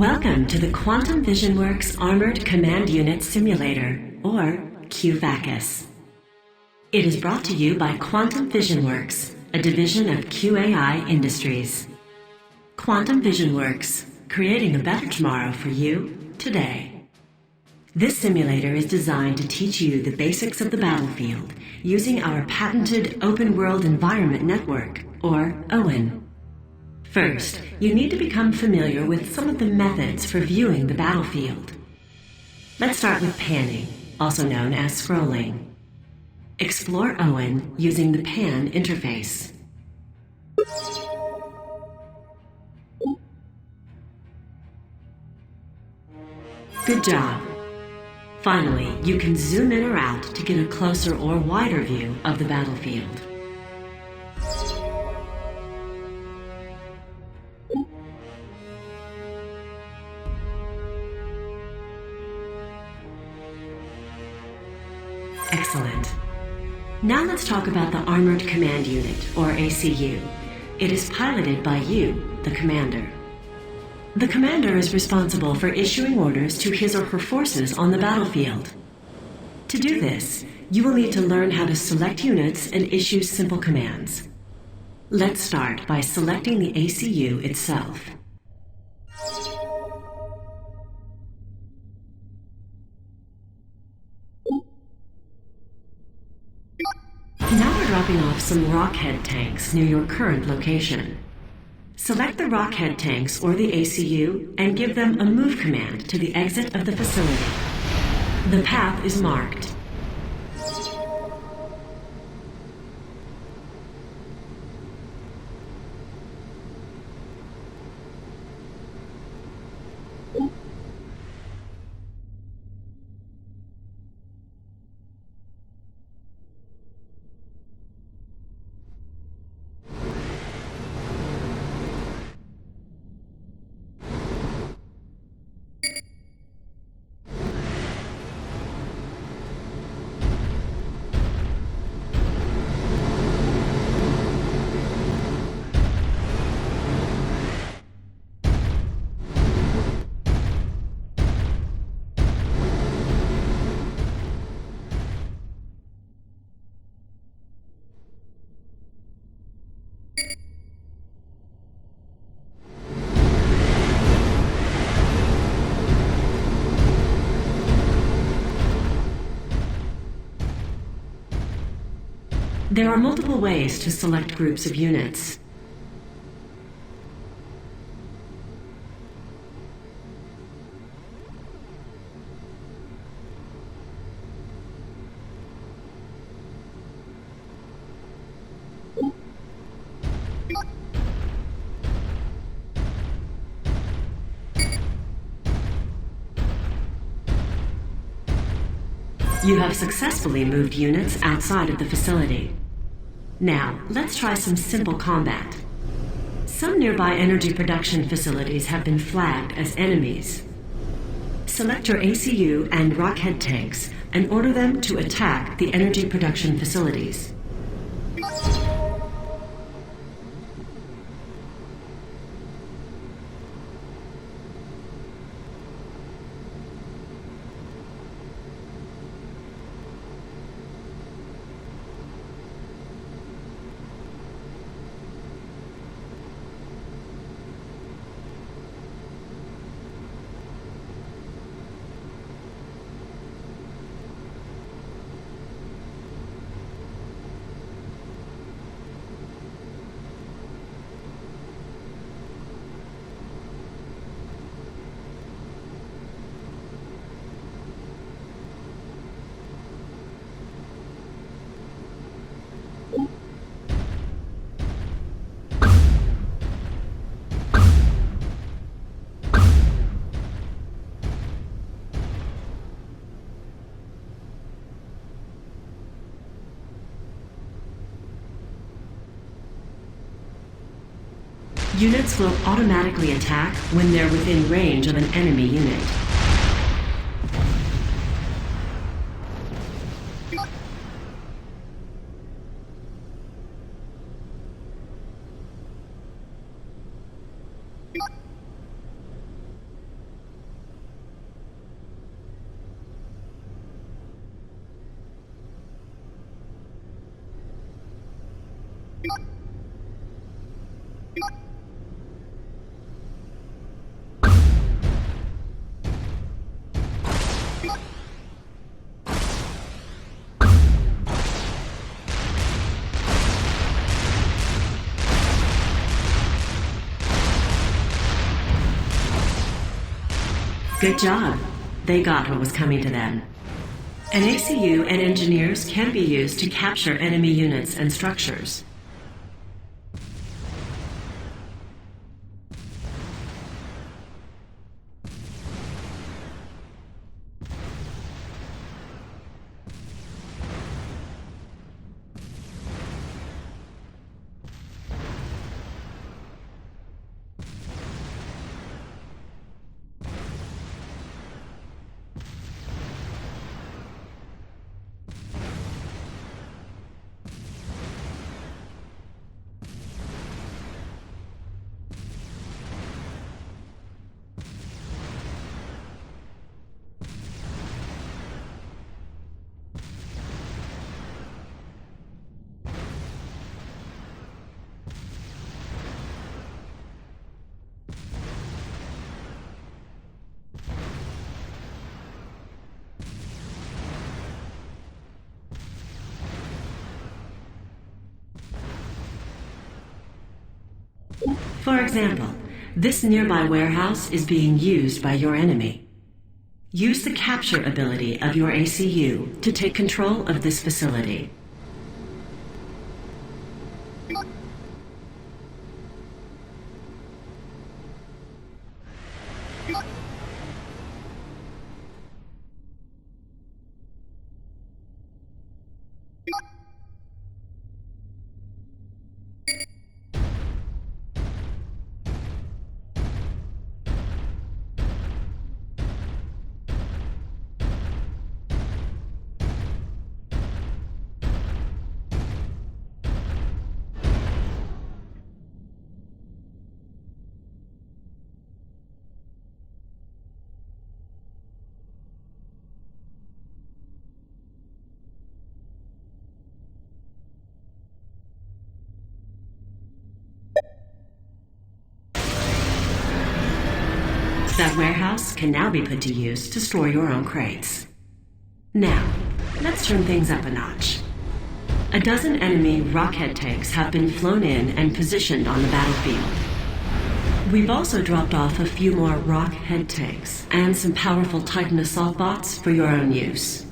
Welcome to the Quantum Vision Works Armored Command Unit Simulator, or QVACUS. It is brought to you by Quantum Vision Works, a division of QAI Industries. Quantum Vision Works, creating a better tomorrow for you today. This simulator is designed to teach you the basics of the battlefield using our patented Open World Environment Network, or OWEN. First, you need to become familiar with some of the methods for viewing the battlefield. Let's start with panning, also known as scrolling. Explore OWEN using the pan interface. Good job. Finally, you can zoom in or out to get a closer or wider view of the battlefield. Excellent. Now let's talk about the Armored Command Unit, or ACU. It is piloted by you, the commander. The commander is responsible for issuing orders to his or her forces on the battlefield. To do this, you will need to learn how to select units and issue simple commands. Let's start by selecting the ACU itself. Now we're dropping off some Rockhead tanks near your current location. Select the Rockhead tanks or the ACU and give them a move command to the exit of the facility. The path is marked. There are multiple ways to select groups of units. You have successfully moved units outside of the facility. Now, let's try some simple combat. Some nearby energy production facilities have been flagged as enemies. Select your ACU and Rockhead tanks and order them to attack the energy production facilities. Units will automatically attack when they're within range of an enemy unit. Good job. They got what was coming to them. An ACU and engineers can be used to capture enemy units and structures. For example, this nearby warehouse is being used by your enemy. Use the capture ability of your ACU to take control of this facility. That warehouse can now be put to use to store your own crates. Now, let's turn things up a notch. A dozen enemy Rockhead tanks have been flown in and positioned on the battlefield. We've also dropped off a few more Rockhead tanks and some powerful Titan assault bots for your own use.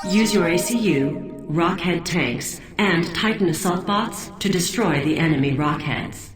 Use your ACU, Rockhead tanks, and Titan assault bots to destroy the enemy Rockheads.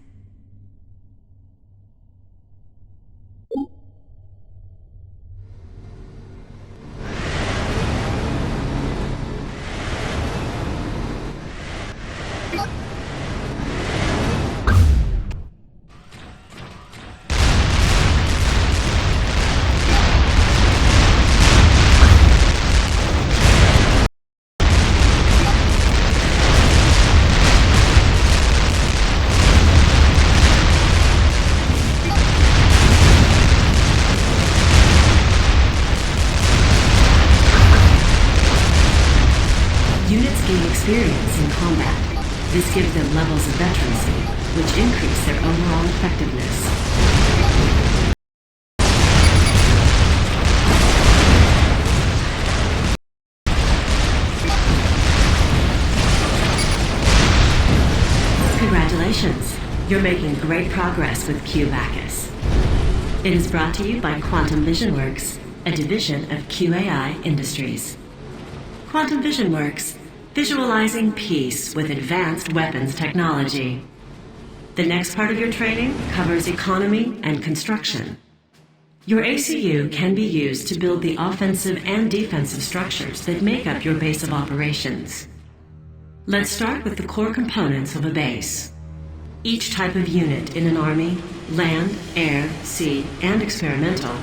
Experience in combat. This gives them levels of veterancy, which increase their overall effectiveness. Congratulations! You're making great progress with QVACUS. It is brought to you by Quantum Vision Works, a division of QAI Industries. Quantum Vision Works, visualizing peace with advanced weapons technology. The next part of your training covers economy and construction. Your ACU can be used to build the offensive and defensive structures that make up your base of operations. Let's start with the core components of a base. Each type of unit in an army, land, air, sea, and experimental,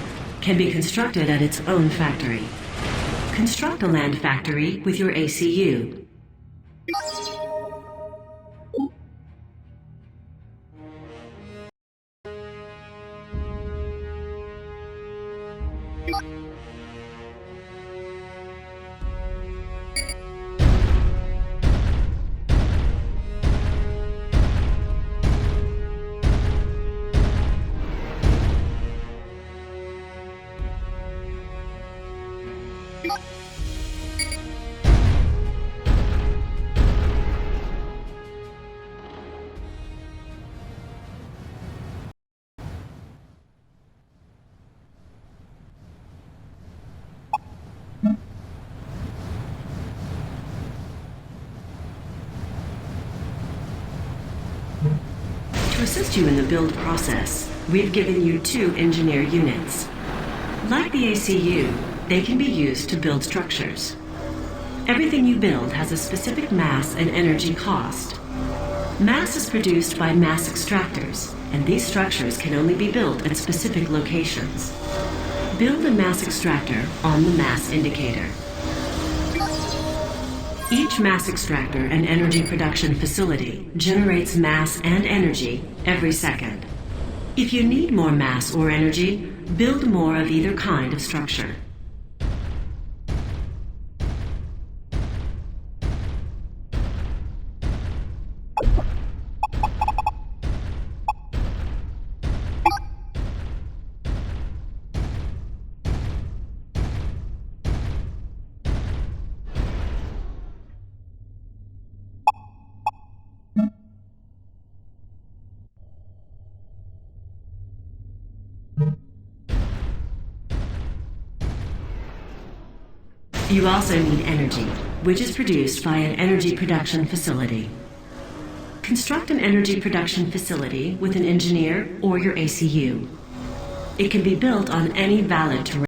can be constructed at its own factory. Construct a land factory with your ACU. To assist you in the build process, we've given you 2 engineer units. Like the ACU, they can be used to build structures. Everything you build has a specific mass and energy cost. Mass is produced by mass extractors, and these structures can only be built at specific locations. Build a mass extractor on the mass indicator. Each mass extractor and energy production facility generates mass and energy every second. If you need more mass or energy, build more of either kind of structure. You also need energy, which is produced by an energy production facility. Construct an energy production facility with an engineer or your ACU. It can be built on any valid terrain.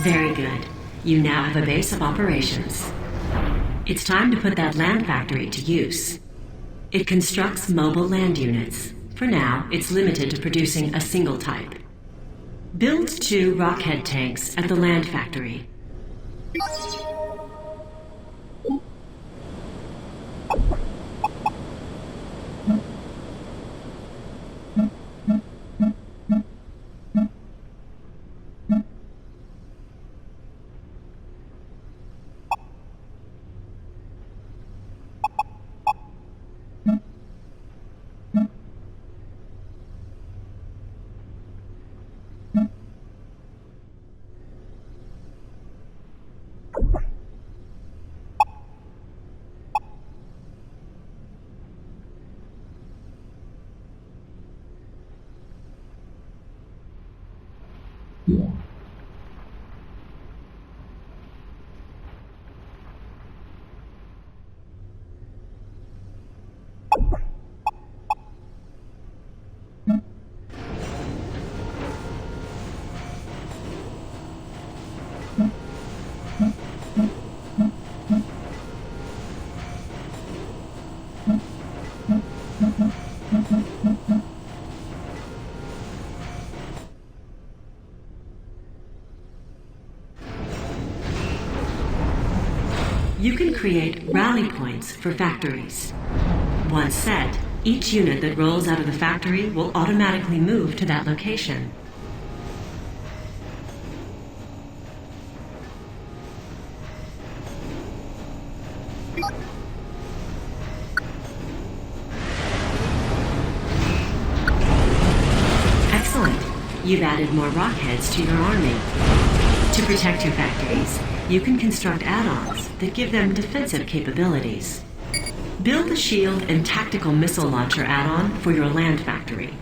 Very good. You now have a base of operations. It's time to put that land factory to use. It constructs mobile land units. For now, it's limited to producing a single type. Build 2 rockhead tanks at the land factory. You can create rally points for factories. Once set, each unit that rolls out of the factory will automatically move to that location. Excellent. You've added more rockheads to your army. To protect your factories, you can construct add-ons that give them defensive capabilities. Build a shield and tactical missile launcher add-on for your land factory.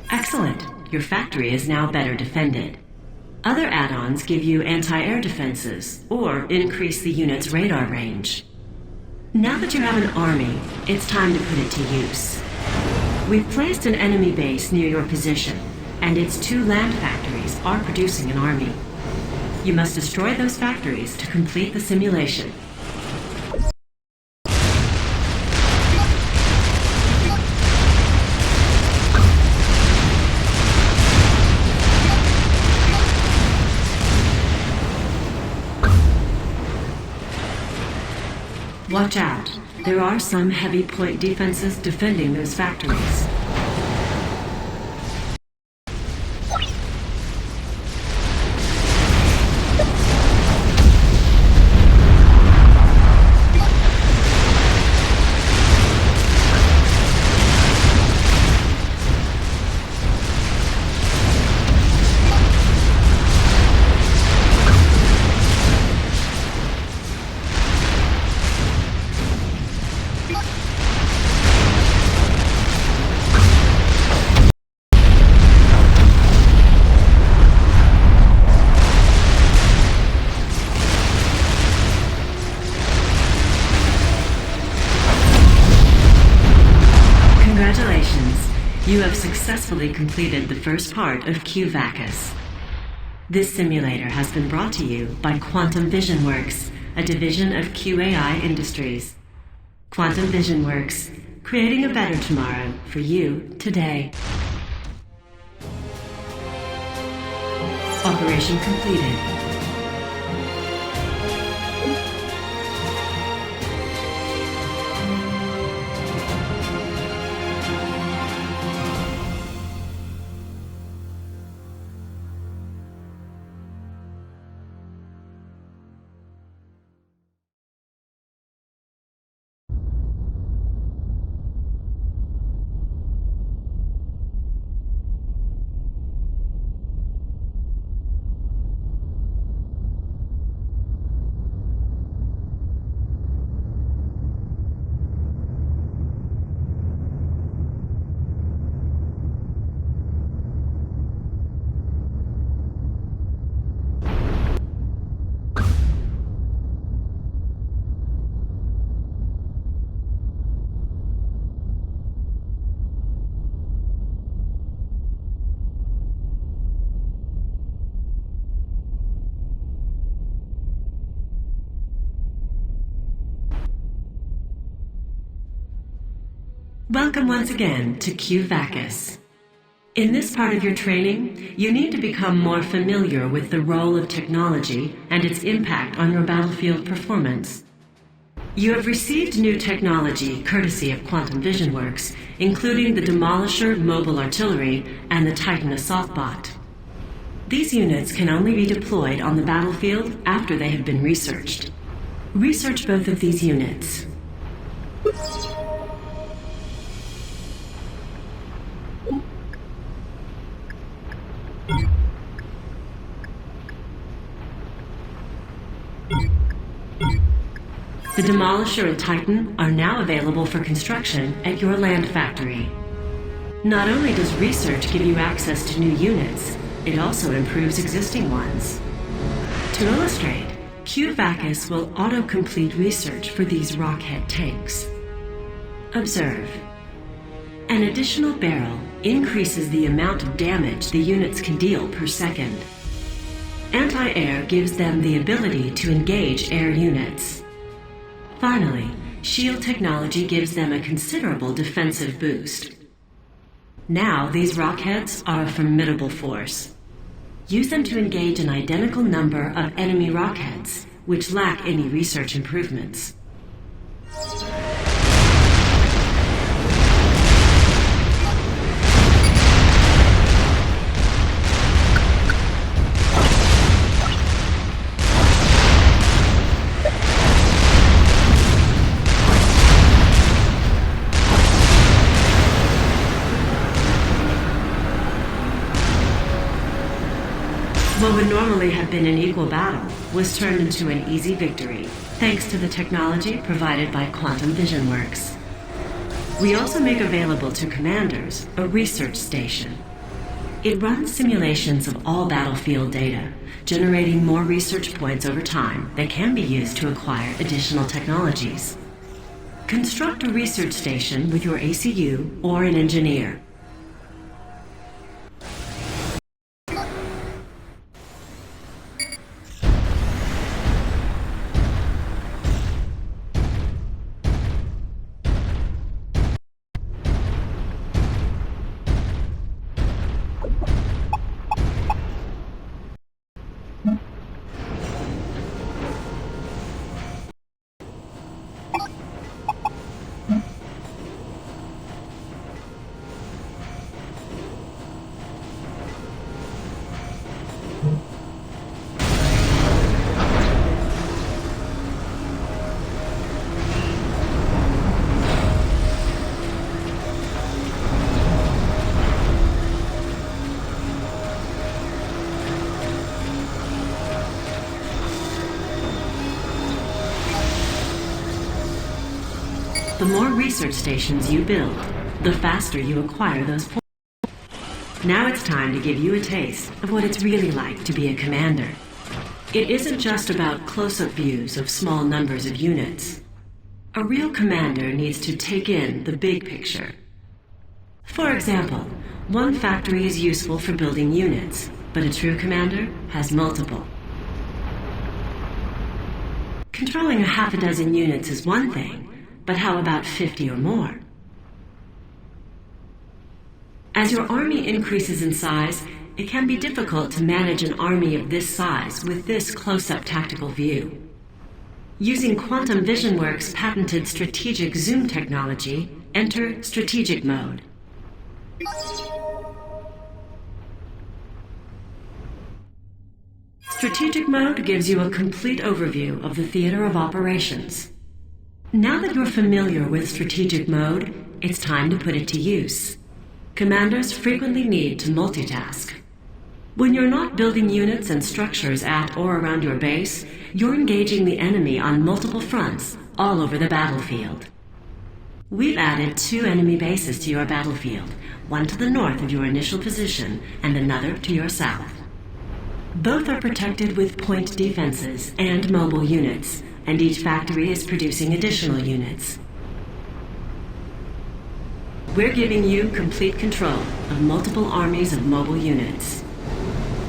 Excellent. Your factory is now better defended. Other add-ons give you anti-air defenses or increase the unit's radar range. Now that you have an army, it's time to put it to use. We've placed an enemy base near your position, and its 2 land factories are producing an army. You must destroy those factories to complete the simulation. Watch out. There are some heavy point defenses defending those factories. Congratulations. You have successfully completed the first part of QVACUS. This simulator has been brought to you by Quantum Vision Works, a division of QAI Industries. Quantum Vision Works, creating a better tomorrow for you today. Operation completed. Welcome once again to QVACUS. In this part of your training, you need to become more familiar with the role of technology and its impact on your battlefield performance. You have received new technology courtesy of Quantum Vision Works, including the Demolisher Mobile Artillery and the Titan Assault Bot. These units can only be deployed on the battlefield after they have been researched. Research both of these units. The Demolisher and Titan are now available for construction at your land factory. Not only does research give you access to new units, it also improves existing ones. To illustrate, QVACUS will auto-complete research for these Rockhead tanks. Observe. An additional barrel increases the amount of damage the units can deal per second. Anti-air gives them the ability to engage air units. Finally, shield technology gives them a considerable defensive boost. Now, these Rockheads are a formidable force. Use them to engage an identical number of enemy Rockheads, which lack any research improvements. What would normally have been an equal battle was turned into an easy victory, thanks to the technology provided by Quantum Vision Works. We also make available to commanders a research station. It runs simulations of all battlefield data, generating more research points over time that can be used to acquire additional technologies. Construct a research station with your ACU or an engineer. The more research stations you build, the faster you acquire those points. Now it's time to give you a taste of what it's really like to be a commander. It isn't just about close-up views of small numbers of units. A real commander needs to take in the big picture. For example, one factory is useful for building units, but a true commander has multiple. Controlling a half a dozen units is one thing, but how about 50 or more? As your army increases in size, it can be difficult to manage an army of this size with this close-up tactical view. Using Quantum Vision Works' patented strategic zoom technology, enter Strategic Mode. Strategic Mode gives you a complete overview of the theater of operations. Now that you're familiar with Strategic Mode, it's time to put it to use. Commanders frequently need to multitask. When you're not building units and structures at or around your base, you're engaging the enemy on multiple fronts all over the battlefield. We've added 2 enemy bases to your battlefield, one to the north of your initial position and another to your south. Both are protected with point defenses and mobile units, and each factory is producing additional units. We're giving you complete control of multiple armies of mobile units.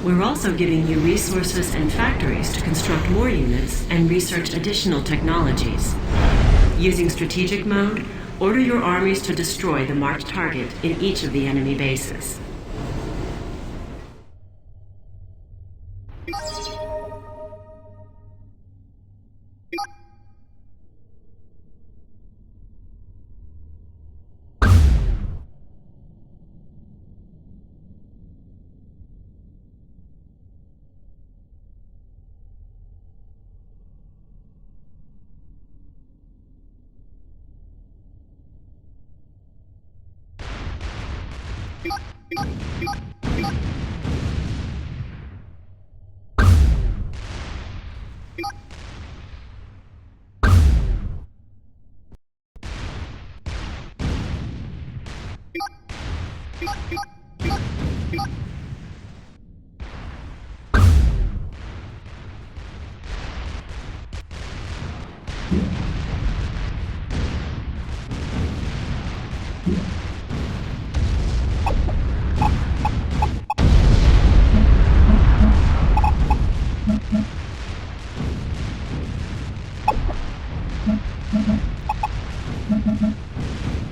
We're also giving you resources and factories to construct more units and research additional technologies. Using Strategic Mode, Order your armies to destroy the marked target in each of the enemy bases.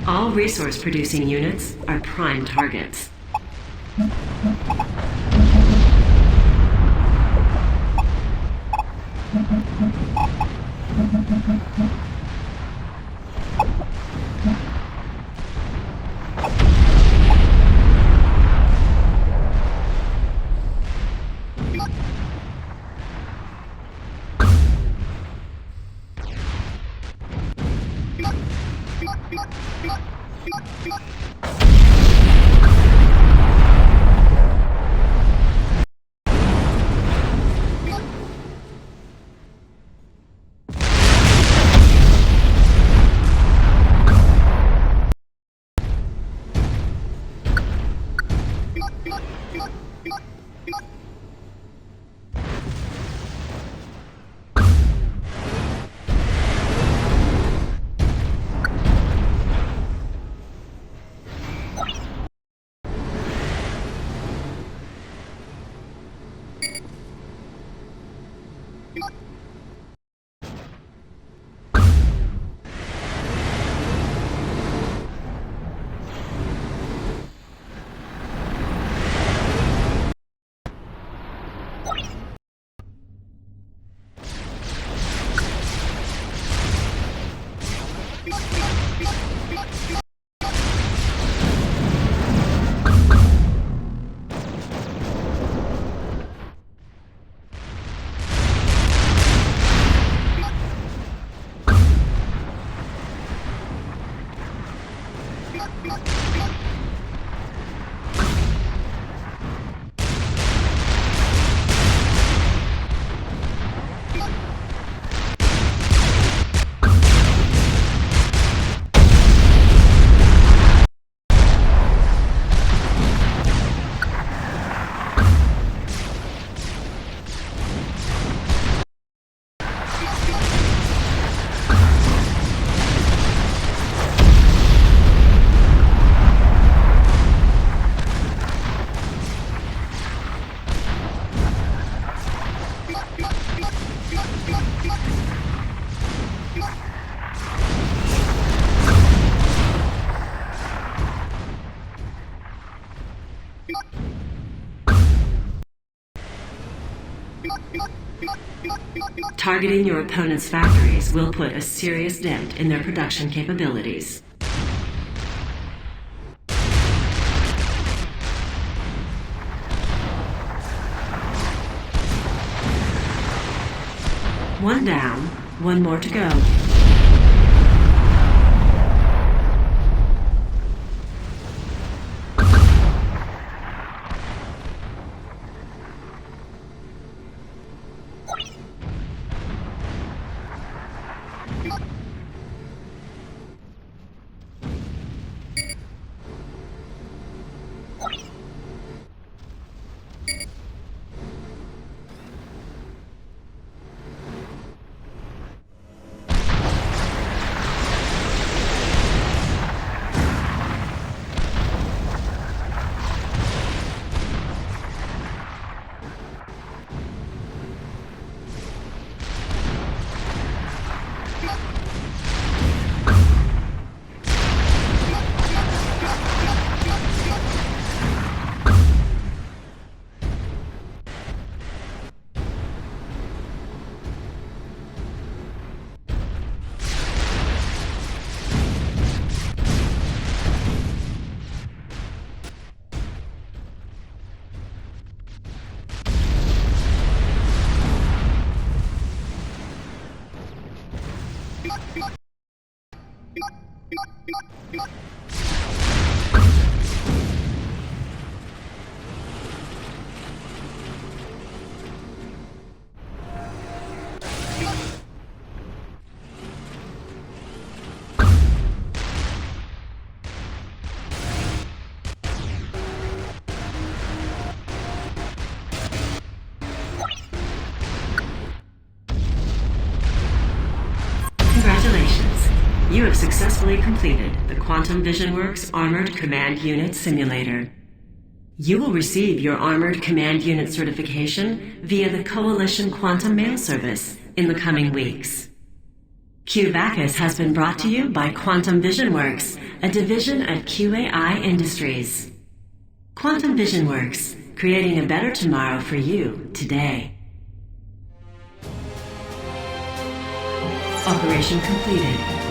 All resource-producing units are prime targets. Targeting your opponent's factories will put a serious dent in their production capabilities. One down, one more to go. Congratulations. You have successfully completed the Quantum VisionWorks Armored Command Unit Simulator. You will receive your Armored Command Unit certification via the Coalition Quantum Mail Service in the coming weeks. QVACUS has been brought to you by Quantum VisionWorks, a division of QAI Industries. Quantum VisionWorks, creating a better tomorrow for you today. Operation completed.